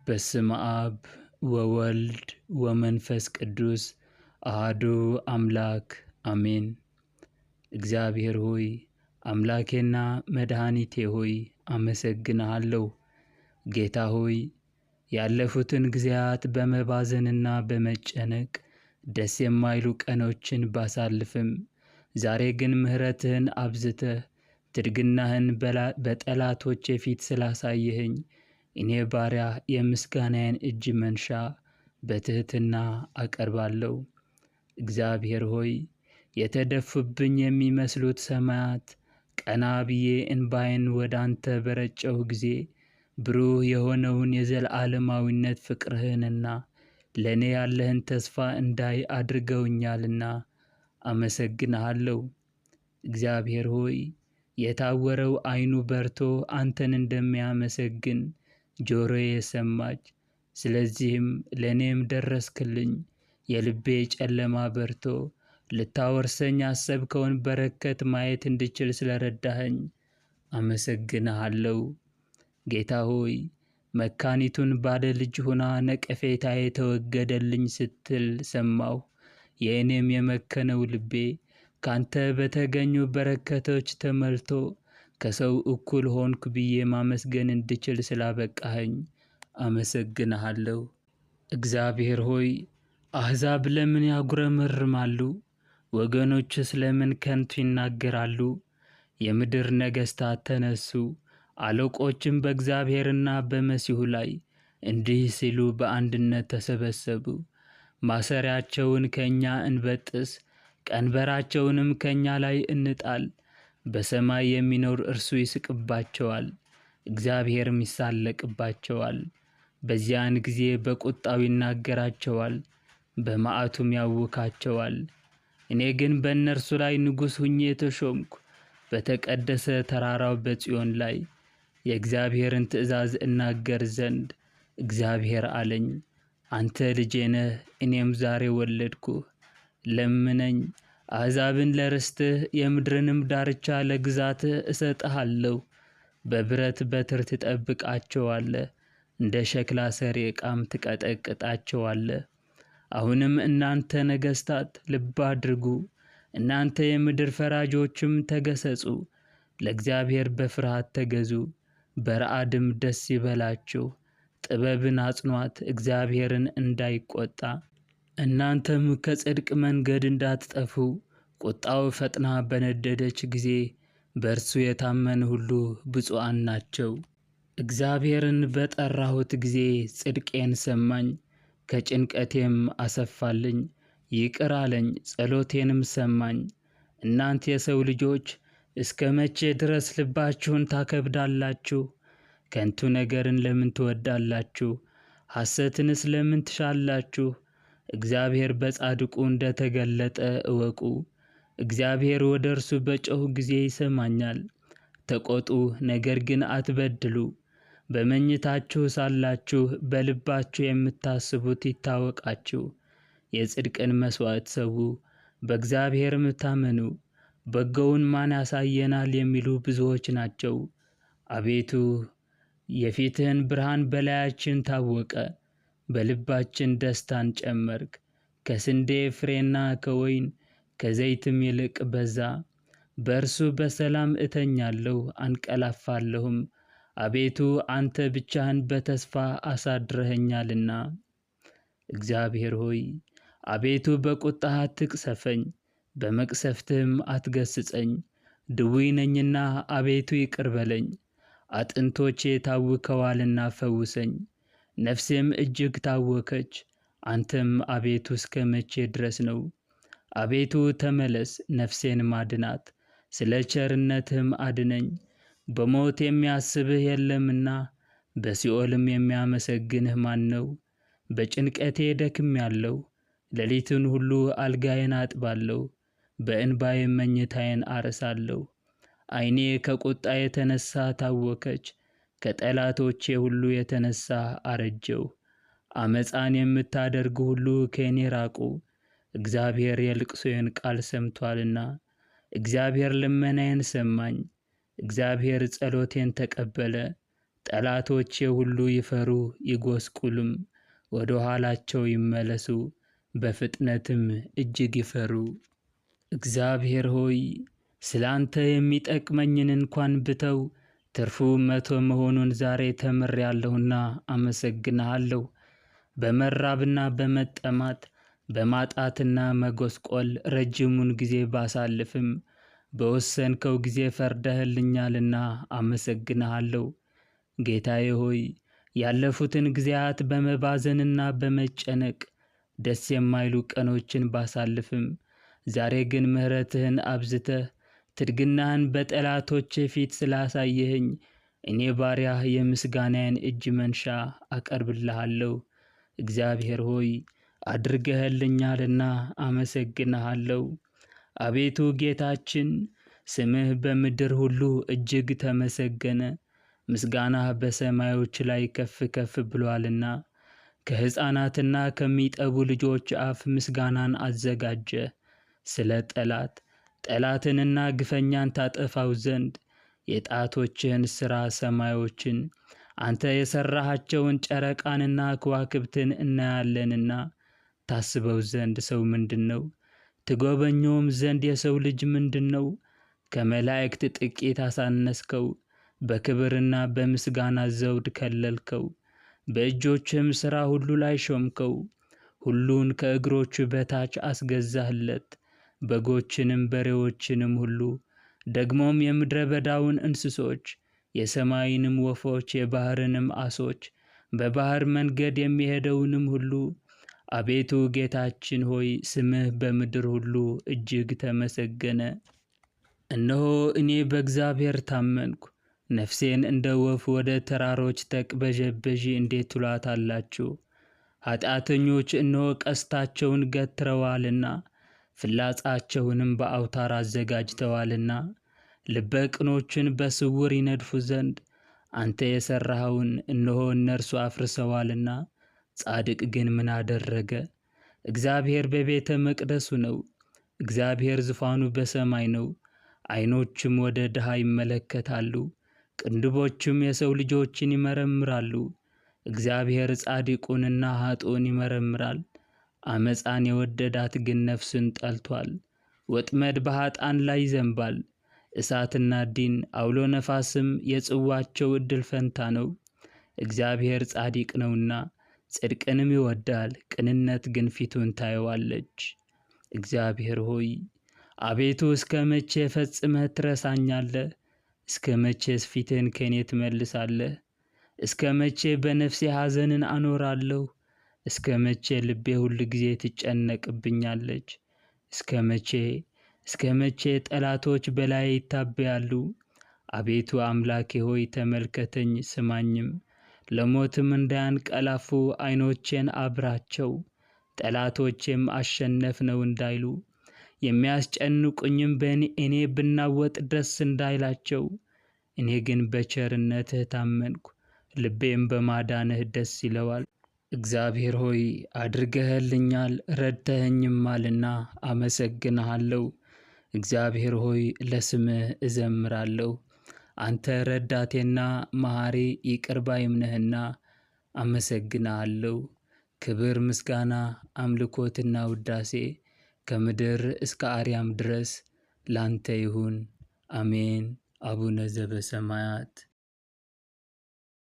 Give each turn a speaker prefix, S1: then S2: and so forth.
S1: በስመ አብ ወወልድ ወመንፈስ ቅዱስ አሐዱ አምላክ አሜን። እግዚአብሔር ሆይ አምላኬና መድኃኒቴ ሆይ አመሰግንሃለሁ። ጌታ ሆይ ያለፉትን ጊዜያት በመባዘንና በመጨነቅ ደስ የማይሉ ቀኖችን ባሳልፍም ዛሬ ግን ምሕረትህን አብዝተህ ትድግናህን በጠላቶቼ ፊት ስላሳየኸኝ እኔ ባሪያህ የምስጋናዬን እጅ መንሻ በትሕትና አቀርባለሁ። እግዚአብሔር ሆይ የተደፉብኝ የሚመስሉት ሰማያት ቀና ብዬ እንባዬን ወደ አንተ በረጨሁ ጊዜ ብሩህ የሆነውን የዘላለማዊነት ፍቅርህንና ለእኔ ያለህን ተስፋ እንዳይ አድርገውኛልና አመሰግንሃለሁ። እግዚአብሔር ሆይ የታወረው ዓይኑ በርቶ አንተን እንደሚያመሰግን ጆሮዬ ሰማች። ስለዚህም ለእኔም ደረስክልኝ። የልቤ ጨለማ በርቶ ልታወርሰኝ ያሰብከውን በረከት ማየት እንድችል ስለረዳኸኝ አመሰግንሃለሁ። ጌታ ሆይ መካኒቱን ባለ ልጅ ሆና ነቀፌታዬ ተወገደልኝ ስትል ሰማሁ። የእኔም የመከነው ልቤ ካንተ በተገኙ በረከቶች ተሞልቶ ከሰው እኩል ሆንኩ ብዬ ማመስገን እንድችል ስላበቃኸኝ አመሰግንሃለሁ። እግዚአብሔር ሆይ አሕዛብ ለምን ያጉረመርማሉ? ወገኖችስ ለምን ከንቱ ይናገራሉ? የምድር ነገሥታት ተነሱ፣ አለቆችም በእግዚአብሔርና በመሲሑ ላይ እንዲህ ሲሉ በአንድነት ተሰበሰቡ። ማሰሪያቸውን ከእኛ እንበጥስ፣ ቀንበራቸውንም ከእኛ ላይ እንጣል። በሰማይ የሚኖር እርሱ ይስቅባቸዋል፣ እግዚአብሔርም ይሳለቅባቸዋል። በዚያን ጊዜ በቁጣው ይናገራቸዋል፣ በመዓቱም ያውካቸዋል። እኔ ግን በእነርሱ ላይ ንጉሥ ሁኜ ተሾምኩ። በተቀደሰ ተራራው በጽዮን ላይ የእግዚአብሔርን ትእዛዝ እናገር ዘንድ እግዚአብሔር አለኝ። አንተ ልጄ ነህ፣ እኔም ዛሬ ወለድኩህ። ለምነኝ፣ አሕዛብን ለርስትህ የምድርንም ዳርቻ ለግዛትህ እሰጥሃለሁ። በብረት በትር ትጠብቃቸዋለህ፣ እንደ ሸክላ ሠሪ ዕቃም ትቀጠቅጣቸዋለህ። አሁንም እናንተ ነገሥታት ልብ አድርጉ፣ እናንተ የምድር ፈራጆችም ተገሠጹ። ለእግዚአብሔር በፍርሃት ተገዙ፣ በረዓድም ደስ ይበላችሁ። ጥበብን አጽኗት፣ እግዚአብሔርን እንዳይቈጣ። እናንተም ከጽድቅ መንገድ እንዳትጠፉ። ቁጣው ፈጥና በነደደች ጊዜ በእርሱ የታመኑ ሁሉ ብፁዓን ናቸው። እግዚአብሔርን በጠራሁት ጊዜ ጽድቄን ሰማኝ፣ ከጭንቀቴም አሰፋልኝ። ይቅር አለኝ፣ ጸሎቴንም ሰማኝ። እናንተ የሰው ልጆች እስከ መቼ ድረስ ልባችሁን ታከብዳላችሁ? ከንቱ ነገርን ለምን ትወዳላችሁ? ሐሰትንስ ለምን ትሻላችሁ? እግዚአብሔር በጻድቁ እንደ ተገለጠ እወቁ። እግዚአብሔር ወደ እርሱ በጮኽሁ ጊዜ ይሰማኛል። ተቆጡ፣ ነገር ግን አትበድሉ። በመኝታችሁ ሳላችሁ በልባችሁ የምታስቡት ይታወቃችሁ። የጽድቅን መሥዋዕት ሰዉ፣ በእግዚአብሔርም ታመኑ። በጎውን ማን ያሳየናል የሚሉ ብዙዎች ናቸው። አቤቱ የፊትህን ብርሃን በላያችን ታወቀ። በልባችን ደስታን ጨመርክ። ከስንዴ ፍሬና ከወይን ከዘይትም ይልቅ በዛ። በእርሱ በሰላም እተኛለሁ አንቀላፋለሁም። አቤቱ አንተ ብቻህን በተስፋ አሳድረኸኛልና። እግዚአብሔር ሆይ አቤቱ በቁጣህ አትቅሰፈኝ፣ በመቅሰፍትህም አትገስጸኝ። ድውይ ነኝና አቤቱ ይቅር በለኝ። አጥንቶቼ ታውከዋልና ፈውሰኝ፣ ነፍሴም እጅግ ታወከች። አንተም አቤቱ እስከ መቼ ድረስ ነው? አቤቱ ተመለስ፣ ነፍሴን ማድናት፣ ስለ ቸርነትህም አድነኝ። በሞት የሚያስብህ የለምና በሲኦልም የሚያመሰግንህ ማን ነው? በጭንቀቴ ደክሜአለሁ፣ ሌሊቱን ሁሉ አልጋዬን አጥባለሁ፣ በእንባዬም መኝታዬን አርሳለሁ። ዓይኔ ከቁጣ የተነሣ ታወከች፣ ከጠላቶቼ ሁሉ የተነሣ አረጀሁ። ዓመፃን የምታደርጉ ሁሉ ከእኔ ራቁ፣ እግዚአብሔር የልቅሶዬን ቃል ሰምቶአልና። እግዚአብሔር ልመናዬን ሰማኝ፣ እግዚአብሔር ጸሎቴን ተቀበለ። ጠላቶቼ ሁሉ ይፈሩ ይጎስቁሉም፣ ወደ ኋላቸው ይመለሱ፣ በፍጥነትም እጅግ ይፈሩ። እግዚአብሔር ሆይ ስለ አንተ የሚጠቅመኝን እንኳን ብተው ትርፉ 100 መሆኑን ዛሬ ተምሬአለሁና አመሰግንሃለሁ። በመራብና በመጠማት በማጣትና መጎስቆል ረጅሙን ጊዜ ባሳልፍም በወሰንከው ጊዜ ፈርደህልኛልና አመሰግንሃለሁ። ጌታዬ ሆይ ያለፉትን ጊዜያት በመባዘንና በመጨነቅ ደስ የማይሉ ቀኖችን ባሳልፍም ዛሬ ግን ምሕረትህን አብዝተህ ትድግናህን በጠላቶቼ ፊት ስላሳየኸኝ እኔ ባሪያህ የምስጋናዬን እጅ መንሻ አቀርብልሃለሁ። እግዚአብሔር ሆይ አድርገህልኛልና አመሰግንሃለሁ። አቤቱ ጌታችን ስምህ በምድር ሁሉ እጅግ ተመሰገነ፣ ምስጋናህ በሰማዮች ላይ ከፍ ከፍ ብሏልና። ከሕፃናትና ከሚጠቡ ልጆች አፍ ምስጋናን አዘጋጀ። ስለ ጠላትንና ግፈኛን ታጠፋው ዘንድ የጣቶችህን ሥራ ሰማዮችን አንተ የሠራሃቸውን ጨረቃንና ከዋክብትን እናያለንና። ታስበው ዘንድ ሰው ምንድን ነው? ትጎበኘውም ዘንድ የሰው ልጅ ምንድን ነው? ከመላእክት ጥቂት አሳነስከው፣ በክብርና በምስጋና ዘውድ ከለልከው። በእጆችህም ሥራ ሁሉ ላይ ሾምከው፣ ሁሉን ከእግሮቹ በታች አስገዛህለት። በጎችንም በሬዎችንም ሁሉ ደግሞም የምድረ በዳውን እንስሶች፣ የሰማይንም ወፎች፣ የባሕርንም ዓሦች፣ በባሕር መንገድ የሚሄደውንም ሁሉ። አቤቱ ጌታችን ሆይ ስምህ በምድር ሁሉ እጅግ ተመሰገነ። እነሆ እኔ በእግዚአብሔር ታመንኩ። ነፍሴን እንደ ወፍ ወደ ተራሮች ተቅበዠበዢ እንዴት ትሏታላችሁ? ኃጢአተኞች እነሆ ቀስታቸውን ገትረዋልና ፍላጻቸውንም በአውታር አዘጋጅተዋልና። ልበ ቅኖችን በስውር ይነድፉ ዘንድ አንተ የሠራኸውን እነሆ እነርሱ አፍርሰዋልና። ጻድቅ ግን ምን አደረገ? እግዚአብሔር በቤተ መቅደሱ ነው። እግዚአብሔር ዙፋኑ በሰማይ ነው። ዓይኖቹም ወደ ድሃ ይመለከታሉ፣ ቅንድቦቹም የሰው ልጆችን ይመረምራሉ። እግዚአብሔር ጻድቁንና ኃጥኡን ይመረምራል። ዓመፃን የወደዳት ግን ነፍስን ጠልቷል። ወጥመድ በኃጥአን ላይ ይዘንባል። እሳትና ዲን አውሎ ነፋስም የጽዋቸው ዕድል ፈንታ ነው። እግዚአብሔር ጻድቅ ነውና ጽድቅንም ይወዳል፣ ቅንነት ግን ፊቱን ታየዋለች። እግዚአብሔር ሆይ አቤቱ እስከ መቼ ፈጽመህ ትረሳኛለህ? እስከ መቼስ ፊትህን ከኔ ትመልሳለህ? እስከ መቼ በነፍሴ ሐዘንን አኖራለሁ? እስከ መቼ ልቤ ሁል ጊዜ ትጨነቅብኛለች? እስከ መቼ ጠላቶች በላይ ይታበያሉ? አቤቱ አምላኬ ሆይ ተመልከተኝ ስማኝም፣ ለሞትም እንዳያንቀላፉ ዓይኖቼን አብራቸው። ጠላቶቼም አሸነፍነው እንዳይሉ የሚያስጨንቁኝም በእኔ ብናወጥ ደስ እንዳይላቸው። እኔ ግን በቸርነትህ ታመንኩ፣ ልቤም በማዳንህ ደስ ይለዋል። እግዚአብሔር ሆይ አድርገህልኛል ረድተኸኝማልና አመሰግንሃለሁ። እግዚአብሔር ሆይ ለስምህ እዘምራለሁ። አንተ ረዳቴና መሐሪ ይቅር ባይም ነህና አመሰግንሃለሁ። ክብር፣ ምስጋና፣ አምልኮትና ውዳሴ ከምድር እስከ አርያም ድረስ ላንተ ይሁን፣ አሜን። አቡነ ዘበሰማያት